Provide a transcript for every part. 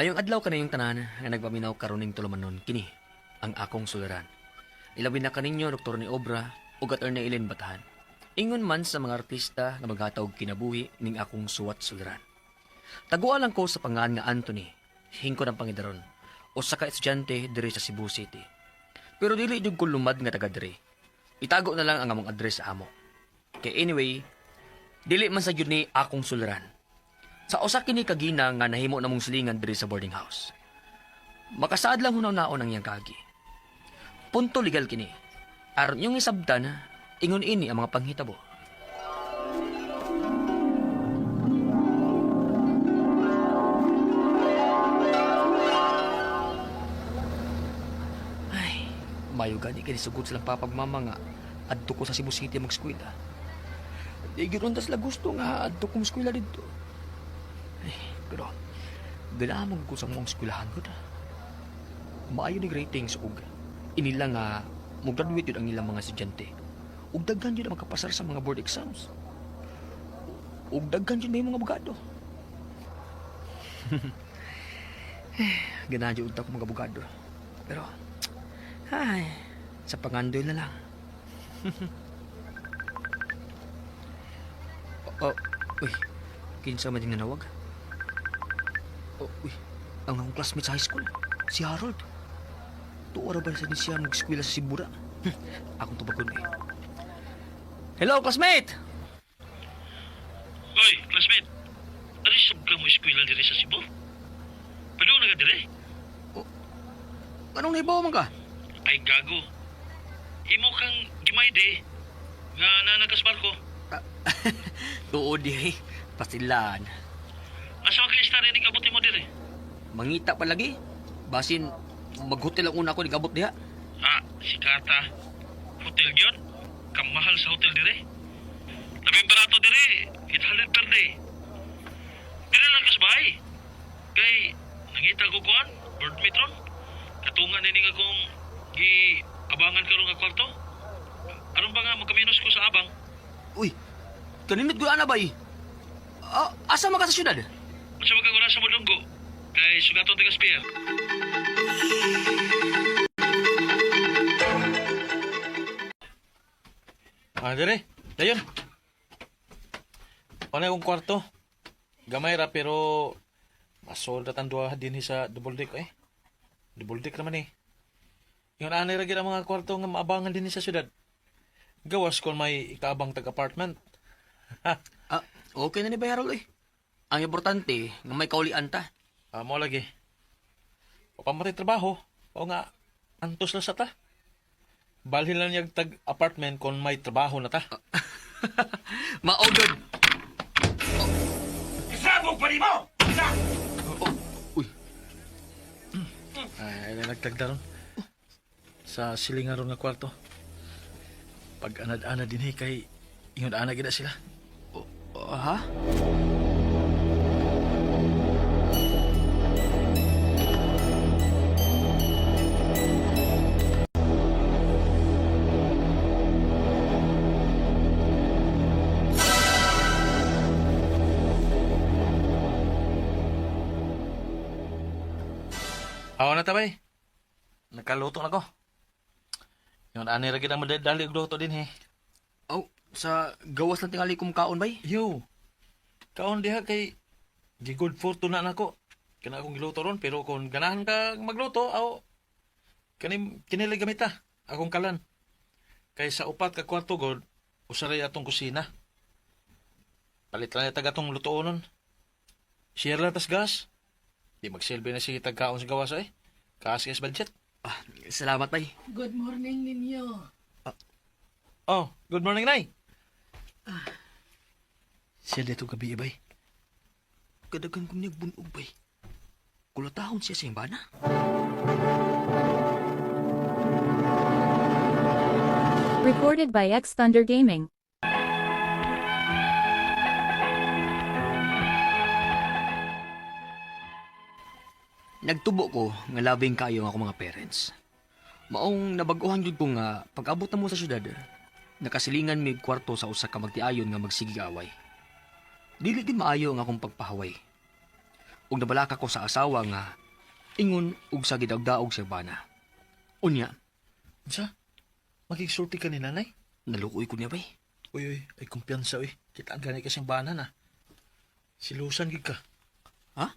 Mayong adlaw kanayong tanan nga nagpaminaw karuning tulumanon kini ang akong suliran. Ilabi na kaninyo Dr. ni Obra ug Attorney Ellen Batahan. Ingon man sa mga artista nga maghatag kinabuhi ning akong suwat suliran. Taguan lang ko sa pangan nga Anthony, hingkod ang pangidaron, o sa ka-estudyante diri sa Cebu City. Pero dili jud ko lumad nga taga diri. Itago na lang ang among address sa amo. Kay anyway, dili man sa jud ni akong suliran. Sa usa kini kagina nga nahimo namong silingan diri sa boarding house. Makasaad lang hunaw-naon ang iyang kagi. Punto legal kini. Aron yung isabtan, ingon ini ang mga panghitabo. Ay, mayo gani kini sugod silang papagmama nga adto ko sa Cebu City mag-eskwela. Di gyud sila gusto nga adto ko mag-eskwela dito. Ay, pero ganamon ko sa mong eskwelahan ko na. Maayo ni ratings ug inila nga mo-graduate yun ang ilang mga estudyante. Ug daghan yun ang makapasar sa mga board exams. Ug daghan yun may mga abogado. Ganahan yun unta ko mga abogado. Pero, ay, sa pangandoy na lang. Uy, kinsa man din nanawag? Uy, ang akong classmate sa high school, si Harold. Tuwara ba sa siya mag-eskwela sa Sibura? Akong tubagon eh. Hello, classmate! Hoy, classmate. Ano sab ka mo eskwela diri sa Cebu? Pero na ka diri? Anong naibawa man ka? Ay gago. Imo kang gimayde nga nanagas barko. Tuod eh. Pasilan. Asa ka istorya ning abot mo diri? Mangita pa lagi. Basin, mag-hotel ang una ko nag-abot diha. Si Kata. Hotel gyud? Kamahal sa hotel dire? Labing barato dire, 800 per day. Dili lang kas bahay. Kay nangita ko kuan, board metron. Katungan ni nga kong gi-abangan karon nga kwarto. Aron ba nga magkaminos ko sa abang? Uy, kaninit ko ana ba eh? Asa man ka sa syudad? Unsa man kang oras sa Modonggo? Kay sugaton taga Spear. Dire. Dayon. Ano yung kwarto? Gamay ra pero masolda tan duha din sa double deck eh. Double deck naman eh. Yung anay ra gid ang mga kwarto nga maabangan din sa syudad. Gawas kon may ikaabang tag-apartment. Okay na ni Bayarol eh. Ang importante, nga may kaulian ta. Mo lagi. Papamatay trabaho. O nga, antos na sa ta. Balhin lang yung tag-apartment kung may trabaho na ta. Maogod. Isabog pa mo! Isa! Uy, Ay, nagtagdaron. Sa silingan ron nga kwarto. Pag anad-anad din kay ingon ana gid sila. ha? Awa na tabay. Nakaluto na ko. Yung ani ra gid ang madali og luto din Sa gawas ng tingali kong kaon bay? Yo. Kaon diha kay di good fortune na nako. Kana akong giluto ron pero kung ganahan ka magluto aw kini gamit ta akong kalan. Kay sa upat ka kwarto god usaray atong kusina. Palit lang tag atong lutuonon. Share lang tas gas. Di magsilbi na si tagkaon sa gawas eh. Kaas budget. Salamat bay. Good morning ninyo. Oh, good morning, Nay. Siya dito gabi, bay. Kadagan ko niyag bunog bay. Kulatahon siya sa imbana. Recorded by X Thunder Gaming. Nagtubo ko nga labing kayo ako mga parents. Maong nabaguhan jud ko nga pag-abot na mo sa syudad, nakasilingan mi kwarto sa usa ka magtiayon nga magsigig away. Dili din maayo ang akong pagpahaway. ug nabalaka ko sa asawa nga ingon ug sa gidagdaog siyang bana. Unya, Unsa? Magigsulti ka ni nanay? nalukoy ko niya bay. Uy, ay kumpiyansa, uy. Kitaan ka na kasing bana na. Silusan gid ka. Ha?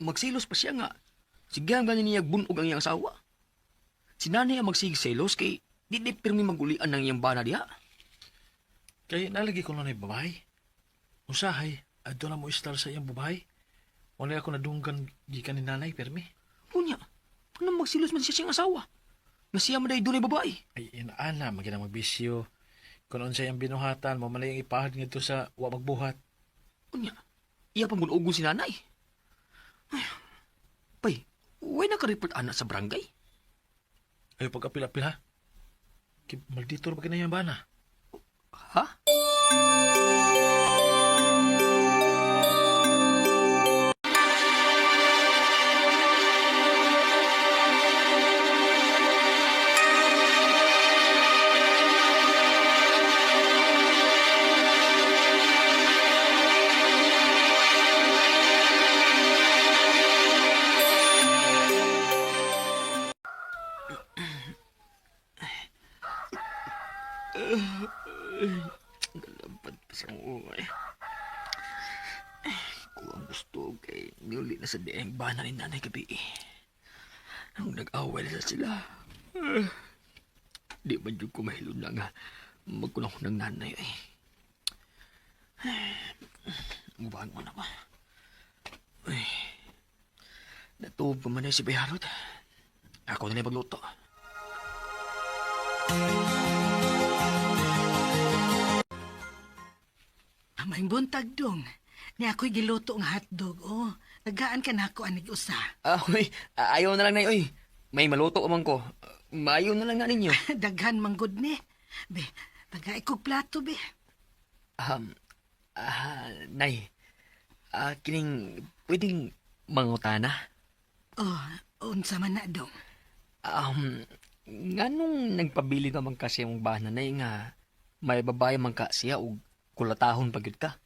Magsilos pa siya nga. Sigyang ganin niya bunog ang iyang asawa. Si nanay ang magsigselos kay di pirmi magulian ng iyang bana diha. Kay nalagi ko na babae. Usahay, adto na mo istar sa iyang babae. Wala ako nadunggan gikan ni nanay, permi. Unya, paano magsilos man siya siyang asawa? Na siya man doon ay babae. Ay, inaana, magina magbisyo. Kung unsa iyang binuhatan, mamalay ang ipahad nga sa wa magbuhat. Unya, iya pang gunugon si nanay. Ay, pay, way naka-report anak sa barangay. Ay, pag-apil-apil ha. Maldito ba kinayang bana? Ha? Galabad pa sa uway. Kung ang gusto kay niuli na sa dieng bana ni nanay gabi. Nang nag-away na sila. Di man yung kumahilon na nga magkulang ko ng nanay eh. Mubaan mo na ba? Ay, natuog pa man na si Bayarod. Ako na magluto. Amay buntag dong. Ni ako'y giluto nga hotdog, oh. Nagaan ka na ako anig usa. Uy, ayaw na lang na uy. May maluto man ko. Maayaw na lang na ninyo. Daghan manggod ni. Be, tagay kog plato, be. Nay, kining pwedeng mangutana? Oh, unsa man na dong. Nganong nagpabili naman kasi yung bana na nga may babae man ka siya o kulatahon pagyud ka?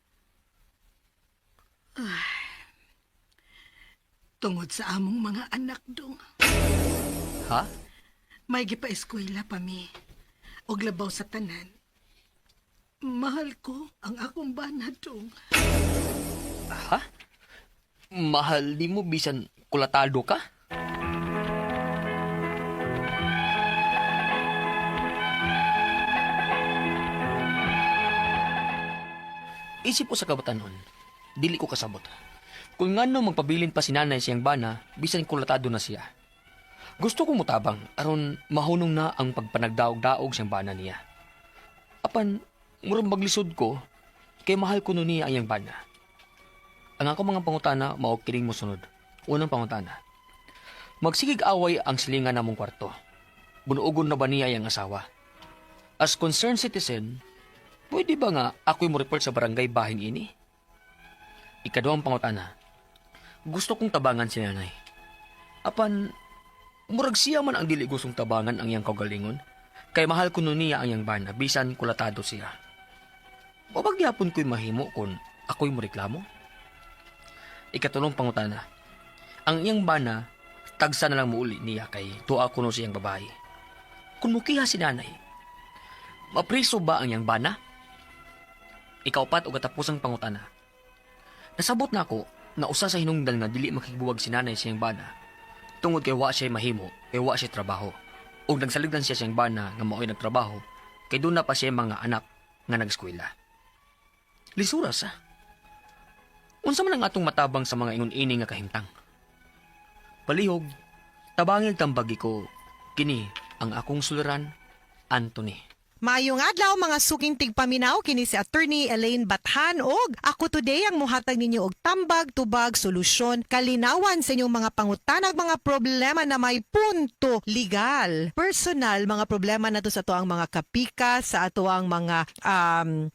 Tungod sa among mga anak dong. Ha? May gipa-eskwela pa mi. Og labaw sa tanan. Mahal ko ang akong bana dong. Ha? Mahal di mo bisan kulatado ka? Isip ko sa kabatanon, dili ko kasabot. Kung ngano magpabilin pa si nanay siyang bana, bisan kulatado na siya. Gusto kong mutabang, aron mahunong na ang pagpanagdaog-daog siyang bana niya. Apan, murang maglisod ko, kay mahal ko nun niya ang iyang bana. Ang ako mga pangutana, mao kining mo sunod. Unang pangutana. Magsigig away ang silingan namong kwarto. Bunuogon na ba niya ang asawa? As concerned citizen, pwede ba nga ako'y mo report sa barangay bahin ini? Ikaduhang pangutana. Gusto kong tabangan si nanay. Apan, murag siya man ang dili gustong tabangan ang iyang kaugalingon. Kay mahal ko nun niya ang iyang bana, bisan kulatado siya. Papagyapon ko'y mahimo kung ako'y mo reklamo? Ikatulong pangutana. Ang iyang bana, tagsa na lang muuli niya kay tuwa ko no siyang babae. Kung mukiha si nanay, mapriso ba ang iyang bana? Ikaupat o katapusang pangutana. Nasabot na ako na usa sa hinungdan nga dili makigbuwag si nanay siyang bana. Tungod kay wa siya mahimo, kay wa siya trabaho. O nagsaligdan siya siyang bana nga mao'y nagtrabaho, kay doon na pa siya mga anak nga nag-eskwela. Lisuras ha? Unsa man ang atong matabang sa mga ingon-ini nga kahimtang? Palihog, tabangil tambagi ko, kini ang akong suliran, Anthony. Maayong adlaw mga suking tigpaminaw kini si Attorney Elaine Bathan og ako today ang muhatag ninyo og tambag tubag solusyon kalinawan sa inyong mga pangutanag mga problema na may punto legal, personal mga problema nato sa ato ang mga kapika, sa ato ang mga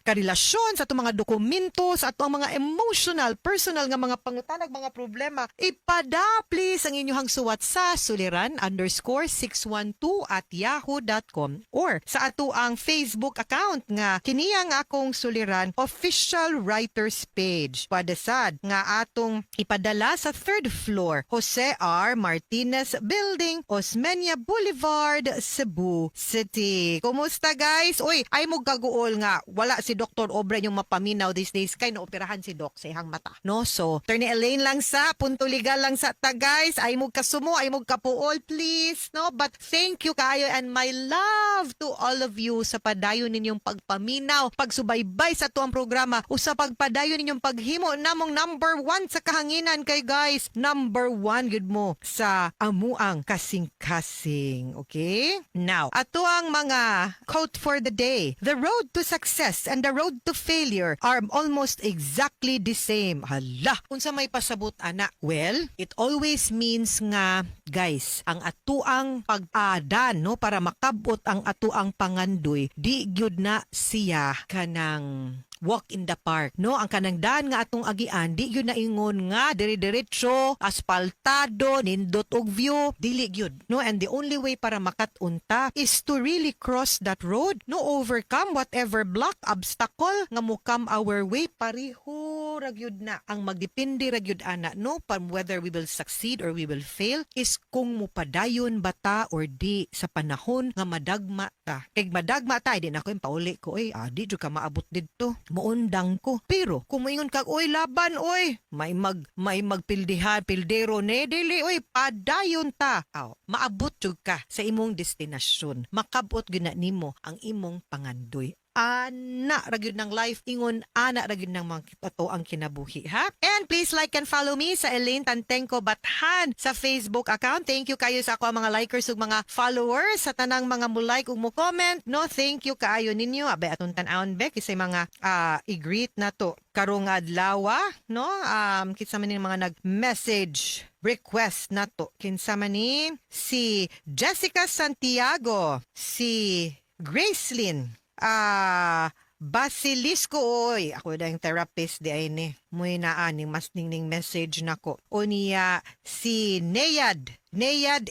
karelasyon, sa ato mga dokumento, sa ato ang mga emotional, personal nga mga pangutanag mga problema. Ipada please ang inyong suwat sa suliran _612@yahoo.com or sa ato ang akong Facebook account nga kini ang akong suliran official writers page. Padasad nga atong ipadala sa 3rd floor, Jose R. Martinez Building, Osmeña Boulevard, Cebu City. Kumusta guys? Uy, ay mo gaguol nga wala si Dr. Obra yung mapaminaw these days kay naoperahan si Doc sa ihang mata. No? So, Attorney Elaine lang sa, punto legal lang sa ta guys. Ay mo kasumo, ay mo kapuol please. No? But thank you kayo and my love to all of you sa padayon ninyong pagpaminaw, pagsubaybay sa tuang programa o sa pagpadayon ninyong paghimo namong number 1 sa kahanginan kay guys. Number 1 gud mo sa amuang kasing-kasing. Okay? Now, ato ang mga quote for the day. The road to success and the road to failure are almost exactly the same. Hala, unsa may pasabot ana? Well, it always means nga guys, ang atuang pag-adan no para makabot ang atuang pangandoy, di gyud na siya kanang walk in the park, no? Ang kanang daan nga atong agian, di yun na ingon nga, dire-diretso, aspaltado, nindot og view, dili gyud, no? And the only way para makatunta is to really cross that road, no? Overcome whatever block, obstacle, nga mo come our way, pariho, ragyud na. Ang magdepende ragyud ana, no? Whether we will succeed or we will fail, is kung mupadayon bata or di sa panahon nga madagma ta. Kay madagma ta, di na ko yung pauli ko, di jud ka maabot didto. Muundang ko. Pero kung moingon kag oy laban oy, may magpildihan, pildero ne dili oy padayon ta. Maabot jud ka sa imong destinasyon. Makabot gyud na nimo ang imong pangandoy. Ana ragyod ng life ingon ana ragyod ng mga ato ang kinabuhi ha. And please like and follow me sa Elaine Tantengco Bathan sa Facebook account. Thank you kayo sa ako mga likers ug mga followers sa tanang mga mo like ug mo comment. No, thank you kaayo ninyo. Abay aton tan-awon be kisay mga i-greet na to karong adlaw no. Kinsa man ni mga nag-message request na to. Kinsa man ni si Jessica Santiago, si Gracelyn Basilisco oy ako na yung therapist di ay ni muy naaning mas ning message nako o niya si Neyad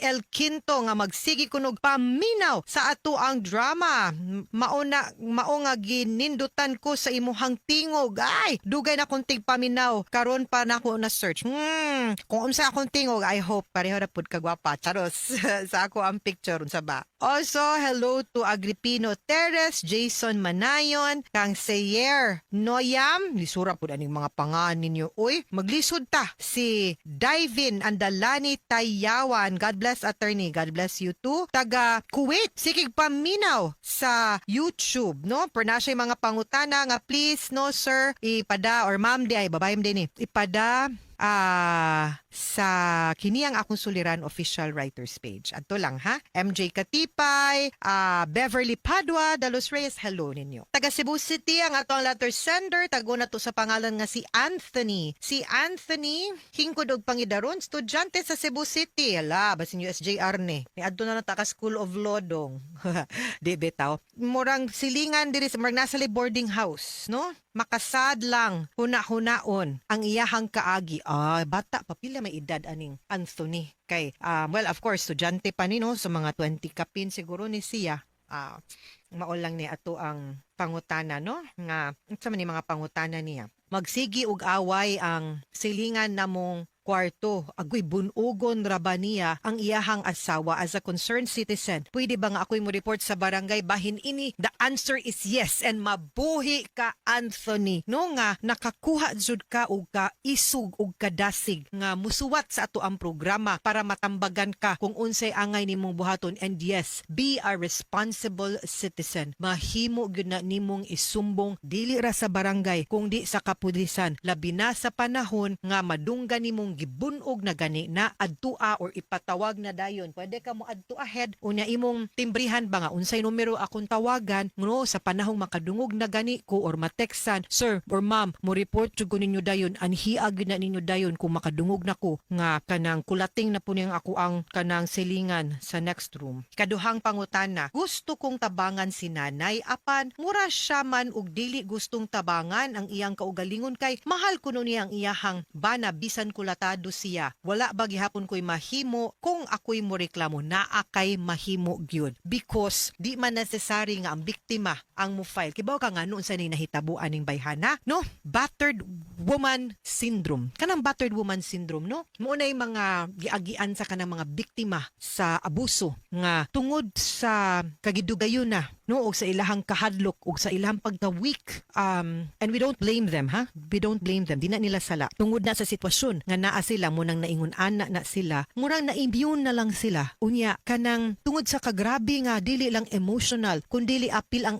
El Quinto nga magsigi kunog paminaw sa ato ang drama. Mao nga ginindutan ko sa imuhang tingog. Ay, dugay na kong tigpaminaw. Karon pa na ako na search. Kung unsa akong tingog, I hope pareho na pud kagwapa. Charos sa ako ang picture unsa ba. Also, hello to Agripino Teres, Jason Manayon, kang Seyer Noyam. Lisura pud aning mga pangan ninyo. Uy, maglisod ta. Si Divin Andalani Tayaw. God bless attorney. God bless you too. Taga Kuwait. Sikig paminaw sa YouTube, no? Per na siya mga pangutana nga please, no sir, ipada or ma'am di ay babayam din ipada sa kiniyang akong suliran official writers page. Adto lang ha. MJ Katipay, Beverly Padua, Dalos Reyes, hello ninyo. Taga Cebu City ang atong letter sender, tago na to sa pangalan nga si Anthony. Si Anthony, hingkod og pangidaron, estudyante sa Cebu City. Hala, basin yung SJR ni. Adto na taka School of Law dong. Di bitaw. Murang silingan diri sa nasa boarding house, no? Makasad lang, huna-hunaon ang iyahang kaagi. Bata, papila may edad aning Anthony. Kay, well, of course, estudyante pa ni, no? So, mga 20 kapin siguro ni siya. Maol lang ni ato ang pangutana, no? Nga, sa man mga pangutana niya. Magsigi og away ang silingan namong kwarto, agoy bunugon ra ba niya ang iyahang asawa as a concerned citizen? Pwede ba nga ako'y mo report sa barangay bahin ini? The answer is yes and mabuhi ka Anthony. No nga nakakuha jud ka og ka isug og kadasig nga musuwat sa ato ang programa para matambagan ka kung unsay angay nimong buhaton and yes, be a responsible citizen. Mahimo gyud na nimong isumbong dili ra sa barangay kundi sa kapulisan labi na sa panahon nga madunggan nimong gibunog na gani na adtua or ipatawag na dayon. Pwede ka mo adto ahead unya imong timbrihan ba nga unsay numero akong tawagan no sa panahong makadungog na gani ko or mateksan sir or ma'am mo report jud ko ninyo dayon anhiag na ninyo dayon kung makadungog na ko nga kanang kulating na po niyang ako ang kanang silingan sa next room. Kaduhang pangutana, gusto kong tabangan si nanay apan mura siya man og dili gustong tabangan ang iyang kaugalingon kay mahal kuno niya ang iyahang bana bisan kulat kulatado siya. Wala ba gihapon ko'y mahimo kung ako'y mo reklamo naa kay mahimo gyud because di man necessary nga ang biktima ang mo file. Kibaw ka nga noon sa ni nahitabuan ning bayhana, no? Battered woman syndrome. Kanang battered woman syndrome, no? Maunay mga giagian sa kanang mga biktima sa abuso nga tungod sa kagidugayuna, no, og sa ilahang kahadlok og sa ilahang pagka-weak, and we don't blame them, ha? We don't blame them. Di na nila sala. Tungod na sa sitwasyon nga naa sila, munang naingon ana na sila, murang na-immune na lang sila. Unya kanang tungod sa kagrabe nga dili lang emotional, kundi appeal ang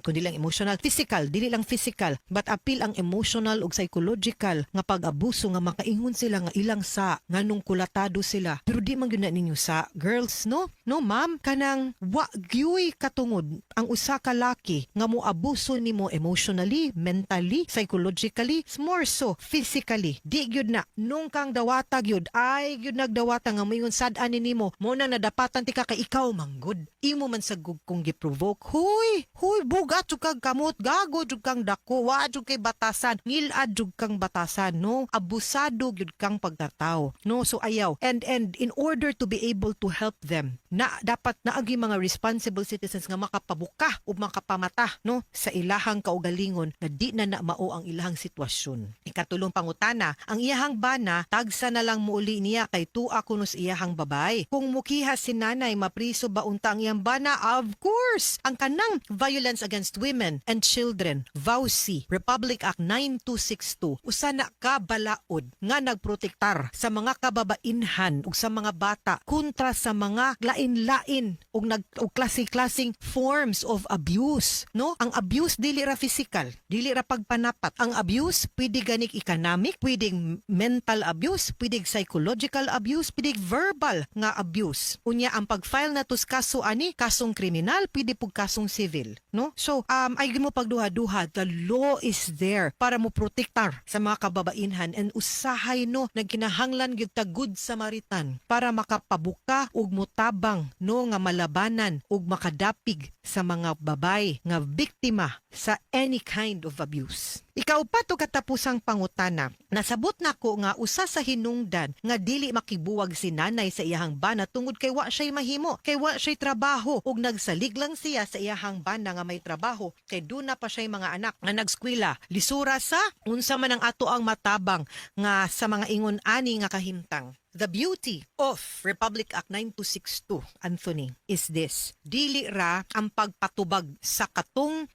kundi lang emotional, physical, dili lang physical, but appeal ang emotional ug psychological nga pag-abuso nga makaingon sila nga ilang sa nganong kulatado sila. Pero di man gyud na ninyo sa girls, no? No, ma'am, kanang wa gyuy katungod ang usa ka laki nga mo abuso nimo emotionally, mentally, psychologically, more so physically. Di gyud na nung kang dawata gyud ay gyud nagdawata nga mayon sad-an nimo mo nang nadapatan ti ka kay ikaw manggod. Imo man sa kung gi-provoke. Huy, bugat jud kag kamot, gago jud kang dako, wa jud kay batasan, ngilad jud kang batasan, no? Abusado gyud kang pagkatao, no? So ayaw. And in order to be able to help them, na dapat naagi mga responsible citizens nga makapabuka o makapamata, no, sa ilahang kaugalingon na di na mao ang ilahang sitwasyon. Ikatulong pangutana, ang iyahang bana tagsa na lang muuli niya kay tua kuno sa iyahang babay. Kung mukiha si nanay mapriso ba unta ang iyang bana? Of course. Ang kanang Violence Against Women and Children, VAUSI, Republic Act 9262, usa na ka balaod nga nagprotektar sa mga kababainhan ug sa mga bata kontra sa mga lain-lain ug klase-klaseng forms of abuse, no? Ang abuse dili ra physical, dili ra pagpanapat. Ang abuse pwede ganik economic, pwedeng mental abuse, pwedeng psychological abuse, pwedeng verbal nga abuse. Unya ang pag-file na tos kaso ani, kasong kriminal, pwede pug kasong civil, no? So ay mo pagduha-duha, the law is there para mo protektar sa mga kababainhan and usahay, no, nagkinahanglan gyud ta good Samaritan para makapabuka ug mutabang, no, nga malabanan ug makadapig sa mga babay nga biktima sa any kind of abuse. Ikaw pa to katapusang pangutana. Nasabot nako nga usa sa hinungdan nga dili makibuwag si nanay sa iyahang bana tungod kay wa siya'y mahimo, kay wa siya'y trabaho ug nagsalig lang siya sa iyahang bana nga may trabaho kay duna pa siya'y mga anak nga nagskwela. Lisura sa unsa man ang ato ang matabang nga sa mga ingon ani nga kahimtang. The beauty of Republic Act 9262, Anthony, is this. Dili ra ang pagpatubag sa katong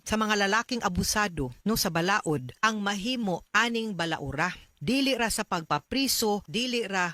sa mga lalaking abusado, no, sa balaod ang mahimo aning balaura. Dili ra sa pagpapriso, dili ra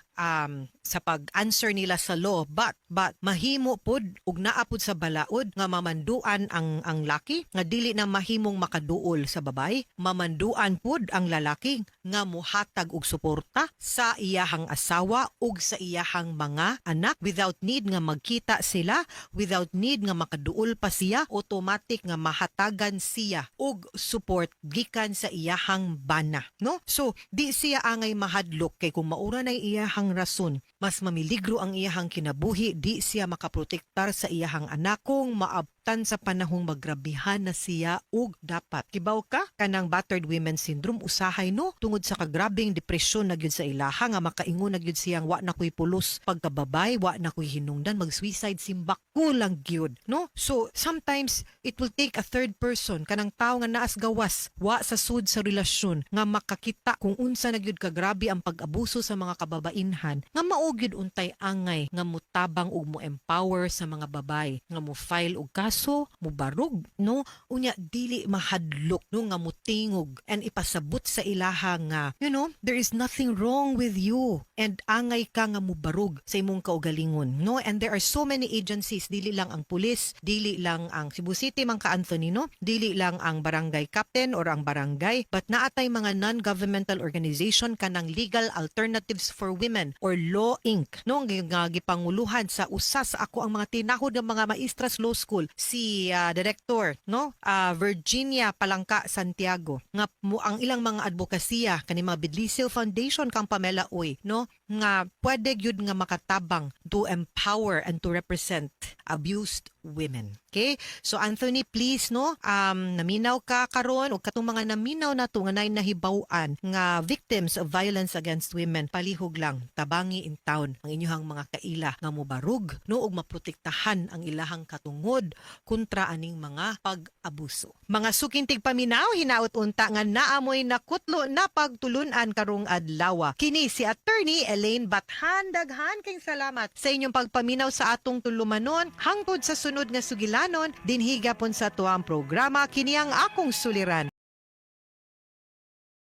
sa pag-answer nila sa law, but mahimo pod ug naa pod sa balaod nga mamanduan ang laki nga dili na mahimong makaduol sa babay, mamanduan pod ang lalaki nga muhatag og suporta sa iyahang asawa ug sa iyahang mga anak without need nga magkita sila, without need nga makaduol pa siya, automatic nga mahatagan siya og support gikan sa iyahang bana, no? So di siya angay mahadlok kay kung maura na iyahang rason, mas mamiligro ang iyahang kinabuhi, di siya makaprotektar sa iyahang anak kung maabtan sa panahong magrabihan na siya ug dapat. Kibaw ka kanang battered women syndrome usahay, no, tungod sa kagrabing depresyon na gyud sa ilaha nga makaingon na gyud siyang wa na koy pulos pagkababay, wa na koy hinungdan, mag-suicide simbak ko lang gyud, no? So sometimes it will take a third person, kanang tao nga naas gawas wa sa sud sa relasyon nga makakita kung unsa na gyud kagrabe ang pag-abuso sa mga kababainhan nga mao gyud untay angay nga mutabang ug mo empower sa mga babay nga mo file og kaso, mo barug, no, unya dili mahadlok, no, nga mutingog and ipasabot sa ilaha nga, you know, there is nothing wrong with you and angay ka nga mo barug sa imong kaugalingon, no? And there are so many agencies, dili lang ang pulis, dili lang ang Cebu City man ka Anthony, no, dili lang ang barangay captain or ang barangay, but naatay mga non-governmental organization kanang Legal Alternatives for Women or Law Inc., no, nga gipanguluhan sa usa sa ako ang mga tinahod ng mga maestras law school, si director, no, Virginia Palangka Santiago, nga ang ilang mga advokasya kani mga Bidlisio Foundation kang Pamela Uy, no, nga pwede gyud nga makatabang to empower and to represent abused women. Okay? So Anthony, please no, naminaw ka karon og katong mga naminaw nato nga nay nahibaw-an nga victims of violence against women, palihog lang tabangi in town ang inyong mga kaila nga mobarug no og maprotektahan ang ilahang katungod kontra aning mga pag-abuso. Mga sukintig paminaw, hinaut unta nga naamoy nakutlo na pagtulunan karong adlaw. Kini si Attorney Elaine Bathan. Daghan kayong salamat sa inyong pagpaminaw sa atong tulumanon. Hangtod sa sunod nga sugilanon, dinhiga pon sa tuang programa, kini ang akong suliran.